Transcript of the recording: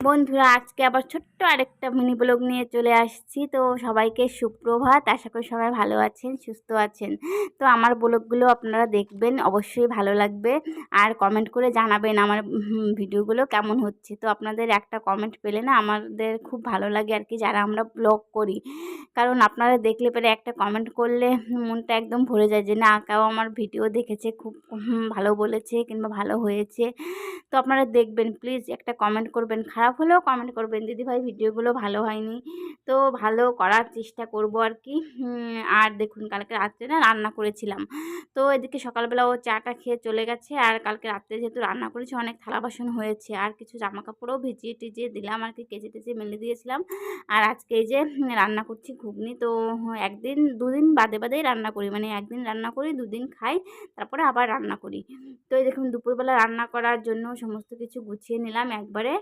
বন্ধুরা, আজকে আবার ছোট্ট আরেকটা মিনি ব্লগ নিয়ে চলে আসছি। তো সবাইকে সুপ্রভাত। আশা করি সবাই ভালো আছেন, সুস্থ আছেন। তো আমার ব্লগগুলো আপনারা দেখবেন, অবশ্যই ভালো লাগবে। আর কমেন্ট করে জানাবেন আমার ভিডিওগুলো কেমন হচ্ছে। তো আপনাদের একটা কমেন্ট পেলে না আমাদের খুব ভালো লাগে আর কি, যারা আমরা ব্লগ করি। কারণ আপনারা দেখলে পরে একটা কমেন্ট করলে মনটা একদম ভরে যায় যে না, কেউ আমার ভিডিও দেখেছে, খুব ভালো বলেছে কিংবা ভালো হয়েছে। তো আপনারা দেখবেন, প্লিজ একটা কমেন্ট করবেন, খারাপ হলেও কমেন্ট করবেন, দিদিভাই ভিডিওগুলো ভালো হয়নি। তো ভালো করার চেষ্টা করব আর কি। আর দেখুন, কালকে রাত্রে না রান্না করেছিলাম। তো এদিকে সকালবেলা ও চাটা খেয়ে চলে গেছে, আর কালকে রাত্রে যেহেতু রান্না করেছি অনেক থালা বাসন হয়েছে, আর কিছু জামা কাপড়ও ভিজিয়ে টিজিয়ে দিলাম আর কি, কেচে টেচে মেলে দিয়েছিলাম। আর আজকে এই যে রান্না করছি ঘুগনি। তো একদিন দুদিন বাদে বাদেই রান্না করি, মানে একদিন রান্না করি, দুদিন খাই, তারপরে আবার রান্না করি। তো এই দেখুন, দুপুরবেলা রান্না করার জন্য সমস্ত কিছু গুছিয়ে নিলাম একবারে।